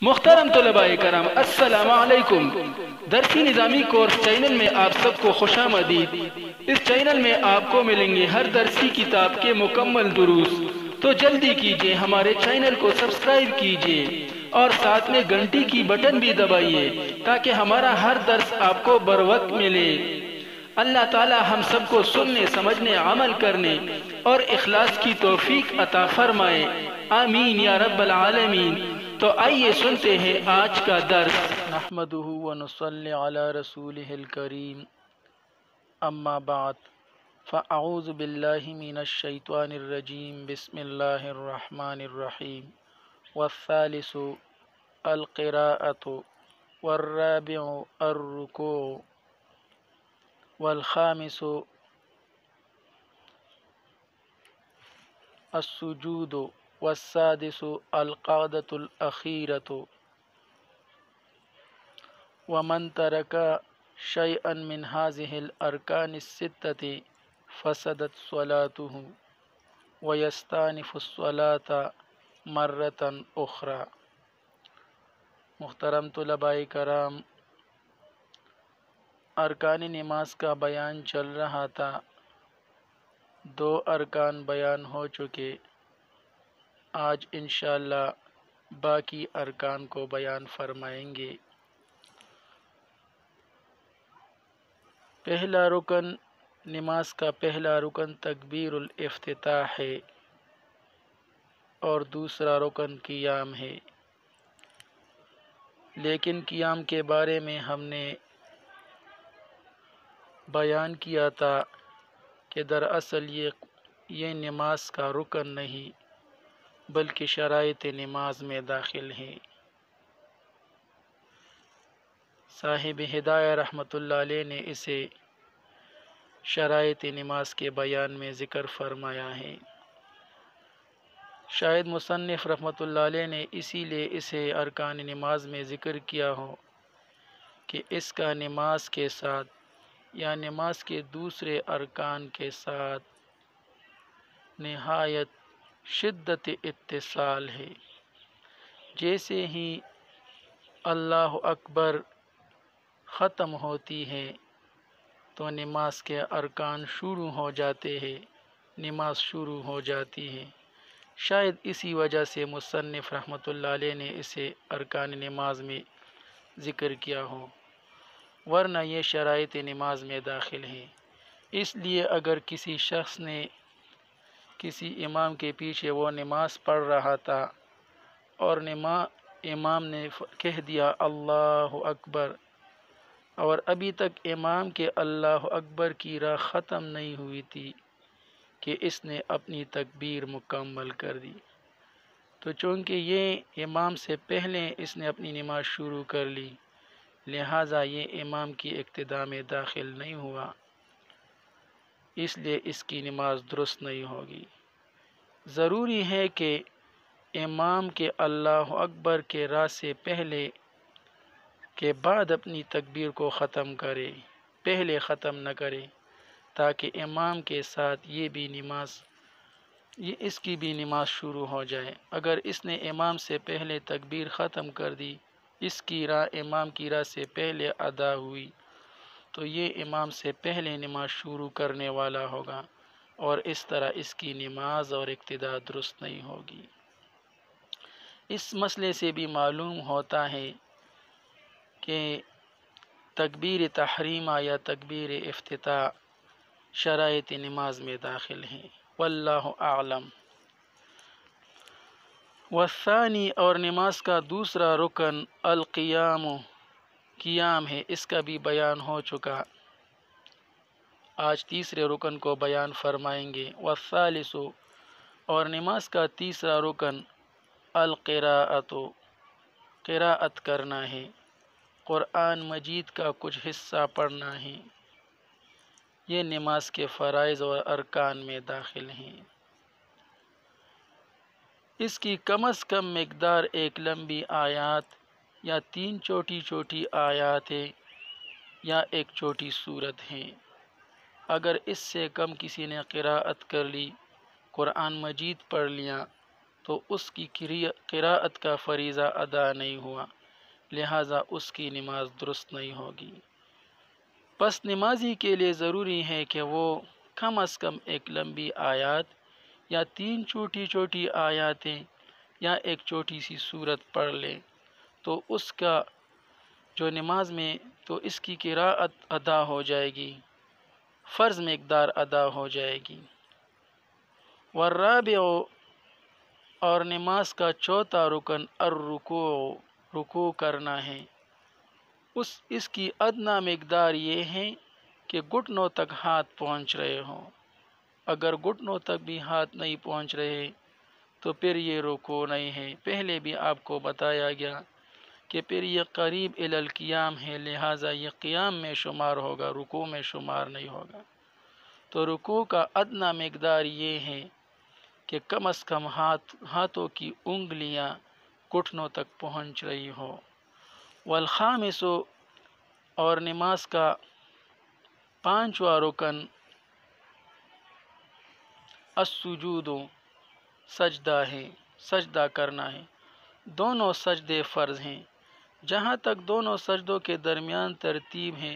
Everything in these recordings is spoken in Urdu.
محترم طلباء کرام، السلام علیکم۔ درسی نظامی کورس چینل میں آپ سب کو خوش آمدید۔ اس چینل میں آپ کو ملیں گے ہر درسی کتاب کے مکمل دروس، تو جلدی کیجئے ہمارے چینل کو سبسکرائب کیجئے اور ساتھ میں گھنٹی کی بٹن بھی دبائیے تاکہ ہمارا ہر درس آپ کو بر وقت ملے۔ اللہ تعالی ہم سب کو سننے، سمجھنے، عمل کرنے اور اخلاص کی توفیق عطا فرمائے، آمین یا رب العالمین۔ تو آئیے سنتے ہیں آج کا درس۔ نحمدہ ونصلی علی رسولہ الکریم، اما بعد فاعوذ باللہ من الشیطان الرجیم، بسم اللہ الرحمن الرحیم۔ والثالث القراءۃ، والرابع الرکوع، والخامس السجود، والسادس القعدۃ الأخیرۃ۔ ومن ترک شیئا من هذه الارکان الستۃ فسدت صلاته ویستانف الصلاة مرۃ اخری۔ محترم طلباء کرام، ارکان نماز کا بیان چل رہا تھا۔ 2 ارکان بیان ہو چکے، آج انشاءاللہ باقی ارکان کو بیان فرمائیں گے۔ پہلا رکن، نماز کا پہلا رکن تکبیر الافتتاح ہے اور دوسرا رکن قیام ہے۔ لیکن قیام کے بارے میں ہم نے بیان کیا تھا کہ دراصل یہ نماز کا رکن نہیں بلکہ شرائط نماز میں داخل ہے۔ صاحب ہدایہ رحمۃ اللہ علیہ نے اسے شرائط نماز کے بیان میں ذکر فرمایا ہے۔ شاید مصنف رحمۃ اللہ علیہ نے اسی لیے اسے ارکان نماز میں ذکر کیا ہو کہ اس کا نماز کے ساتھ یا نماز کے دوسرے ارکان کے ساتھ نہایت شدت اتصال ہے۔ جیسے ہی اللہ اکبر ختم ہوتی ہے تو نماز کے ارکان شروع ہو جاتے ہیں، نماز شروع ہو جاتی ہے۔ شاید اسی وجہ سے مصنف رحمۃ اللہ علیہ نے اسے ارکان نماز میں ذکر کیا ہو، ورنہ یہ شرائط نماز میں داخل ہیں۔ اس لیے اگر کسی شخص نے کسی امام کے پیچھے وہ نماز پڑھ رہا تھا اور امام نے کہہ دیا اللہ اکبر، اور ابھی تک امام کے اللہ اکبر کی راہ ختم نہیں ہوئی تھی کہ اس نے اپنی تکبیر مکمل کر دی، تو چونکہ یہ امام سے پہلے اس نے اپنی نماز شروع کر لی، لہٰذا یہ امام کی اقتداء میں داخل نہیں ہوا، اس لیے اس کی نماز درست نہیں ہوگی۔ ضروری ہے کہ امام کے اللہ اکبر کے راہ سے پہلے کے بعد اپنی تکبیر کو ختم کرے، پہلے ختم نہ کرے، تاکہ امام کے ساتھ اس کی بھی نماز شروع ہو جائے۔ اگر اس نے امام سے پہلے تکبیر ختم کر دی، اس کی راہ امام کی راہ سے پہلے ادا ہوئی، تو یہ امام سے پہلے نماز شروع کرنے والا ہوگا اور اس طرح اس کی نماز اور اقتداء درست نہیں ہوگی۔ اس مسئلے سے بھی معلوم ہوتا ہے کہ تکبیر تحریمہ یا تکبیر افتتاح شرائط نماز میں داخل ہیں، واللہ اعلم۔ والثانی، اور نماز کا دوسرا رکن القیام، قیام ہے، اس کا بھی بیان ہو چکا، آج تیسرے رکن کو بیان فرمائیں گے۔ والثالث، اور نماز کا تیسرا رکن القراءۃ، قراءت کرنا ہے، قرآن مجید کا کچھ حصہ پڑھنا ہے، یہ نماز کے فرائض اور ارکان میں داخل ہیں۔ اس کی کم از کم مقدار ایک لمبی آیات یا 3 چھوٹی چھوٹی آیات ہے یا ایک چھوٹی سورت ہے۔ اگر اس سے کم کسی نے قراءت کر لی، قرآن مجید پڑھ لیا، تو اس کی قراءت کا فریضہ ادا نہیں ہوا، لہٰذا اس کی نماز درست نہیں ہوگی۔ پس نمازی کے لیے ضروری ہے کہ وہ کم از کم ایک لمبی آیات یا 3 چھوٹی چھوٹی آیاتیں یا ایک چھوٹی سی سورت پڑھ لے، تو اس کا جو نماز میں تو اس کی قراءت ادا ہو جائے گی، فرض مقدار ادا ہو جائے گی۔ والرابع، اور نماز کا چوتھا رکن الرکوع، رکوع کرنا ہے۔ اس کی ادنا مقدار یہ ہے کہ گھٹنوں تک ہاتھ پہنچ رہے ہوں۔ اگر گھٹنوں تک بھی ہاتھ نہیں پہنچ رہے تو پھر یہ رکوع نہیں ہے۔ پہلے بھی آپ کو بتایا گیا کہ پھر یہ قریب الی القیام ہے، لہٰذا یہ قیام میں شمار ہوگا، رکوع میں شمار نہیں ہوگا۔ تو رکوع کا ادنا مقدار یہ ہے کہ کم از کم ہاتھوں کی انگلیاں گھٹنوں تک پہنچ رہی ہو۔ والخامس، اور نماز کا 5واں رکن السجود، سجدہ ہے، سجدہ کرنا ہے۔ دونوں سجدے فرض ہیں۔ جہاں تک دونوں سجدوں کے درمیان ترتیب ہے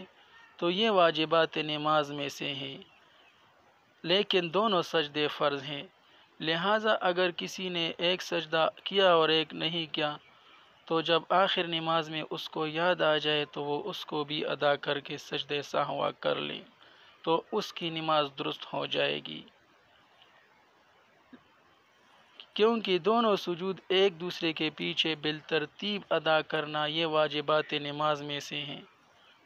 تو یہ واجبات نماز میں سے ہیں، لیکن دونوں سجدے فرض ہیں، لہٰذا اگر کسی نے ایک سجدہ کیا اور ایک نہیں کیا تو جب آخر نماز میں اس کو یاد آ جائے تو وہ اس کو بھی ادا کر کے سجدے سہوا کر لے تو اس کی نماز درست ہو جائے گی، کیونکہ دونوں سجود ایک دوسرے کے پیچھے بالترتیب ادا کرنا یہ واجبات نماز میں سے ہیں،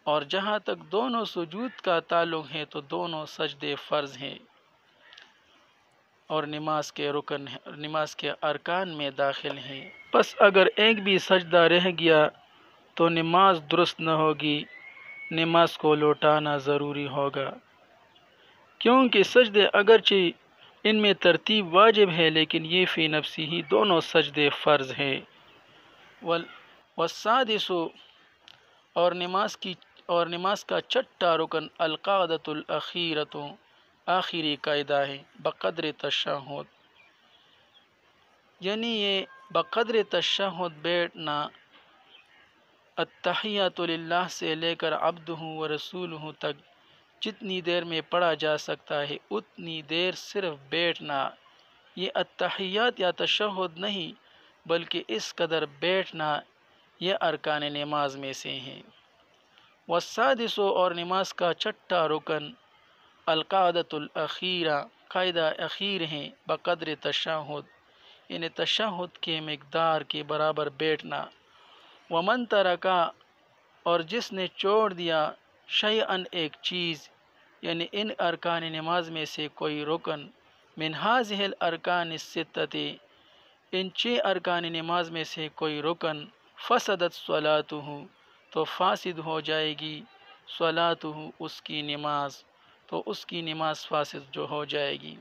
اور جہاں تک دونوں سجود کا تعلق ہے تو دونوں سجدے فرض ہیں اور نماز کے رکن، نماز کے ارکان میں داخل ہیں۔ پس اگر ایک بھی سجدہ رہ گیا تو نماز درست نہ ہوگی، نماز کو لوٹانا ضروری ہوگا، کیونکہ سجدے اگرچہ ان میں ترتیب واجب ہے لیکن یہ فی نفسی ہی دونوں سجدے فرض ہیں۔ والسادس، اور نماز کا چھٹا رکن القعدۃ الاخیرۃ، آخری قاعدہ ہے، بقدر تشہد، یعنی یہ بقدر تشہد بیٹھنا التحیات للہ سے لے کر عبدہ و رسولہ تک جتنی دیر میں پڑھا جا سکتا ہے اتنی دیر صرف بیٹھنا، یہ التحیات یا تشہد نہیں بلکہ اس قدر بیٹھنا یہ ارکان نماز میں سے ہیں۔ والسادس، اور نماز کا چھٹا رکن القعدۃ الاخیرہ، قاعدہ اخیر ہیں، بقدر تشہد، یعنی تشہد کے مقدار کے برابر بیٹھنا۔ ومن ترکا، اور جس نے چھوڑ دیا شیئا ایک چیز، یعنی ان ارکان نماز میں سے کوئی رکن، من ہذہ الارکان الستۃ، ان 6 ارکان نماز میں سے کوئی رکن، فسدت صلاتہ، تو فاسد ہو جائے گی صلاتہ، اس کی نماز، تو اس کی نماز فاسد جو ہو جائے گی۔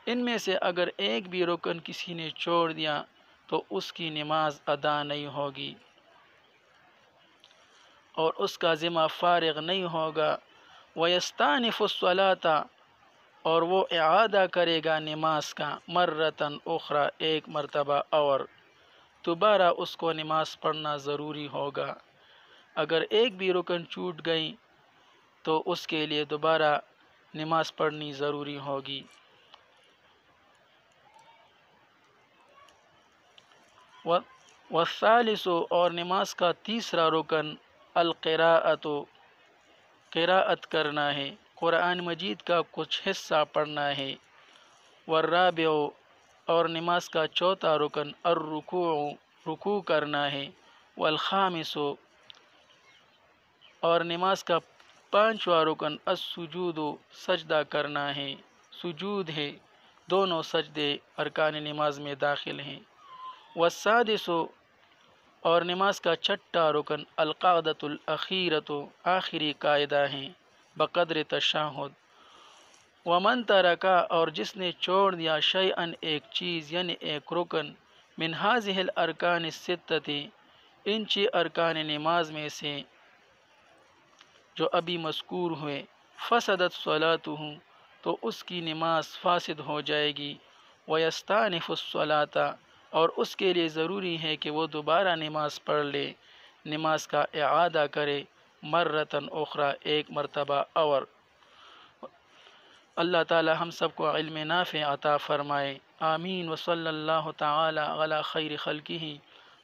ان میں سے اگر ایک بھی رکن کسی نے چھوڑ دیا تو اس کی نماز ادا نہیں ہوگی اور اس کا ذمہ فارغ نہیں ہوگا۔ وَيَسْتَأْنِفُ الصَّلَاةَ، اور وہ اعادہ کرے گا نماز کا، مرتن اخرى، ایک مرتبہ اور، دوبارہ اس کو نماز پڑھنا ضروری ہوگا۔ اگر ایک بھی رکن چھوٹ گئی تو اس کے لیے دوبارہ نماز پڑھنی ضروری ہوگی۔ والثالث، اور نماز کا تیسرا رکن القراءۃ، قراءت کرنا ہے، قرآن مجید کا کچھ حصہ پڑھنا ہے۔ والرابع، اور نماز کا چوتھا رکن الرکوع، رکوع کرنا ہے۔ والخامس، اور نماز کا 5واں رکن السجود، سجدہ کرنا ہے، سجود ہے، دونوں سجدے ارکان نماز میں داخل ہیں۔ والسادس، اور نماز کا چھٹا رکن القعدۃ الاخیرۃ، آخری قاعدہ ہیں، بقدر تشہد۔ ومن ترکا، اور جس نے چھوڑ دیا شیئا ایک چیز، یعنی ایک رکن، من ہذہ الارکان الستۃ، ان 6 ارکان نماز میں سے جو ابھی مذکور ہوئے، فسدت صلاتہ، تو اس کی نماز فاسد ہو جائے گی۔ وَيَسْتَأْنِفُ الصَّلَاةَ، اور اس کے لیے ضروری ہے کہ وہ دوبارہ نماز پڑھ لے، نماز کا اعادہ کرے مرتن اخرى، ایک مرتبہ اور۔ اللہ تعالی ہم سب کو علم نافع عطا فرمائے، آمین۔ وصلی اللہ تعالی علی خیر خلقہ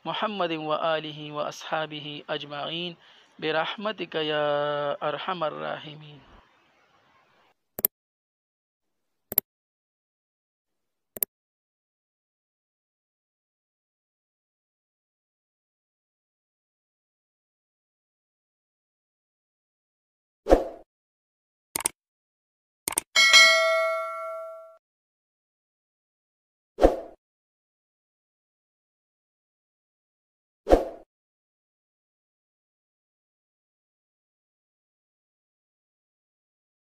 محمد وآلہ واصحابہ اجمعین برحمتک یا ارحم الراحمین۔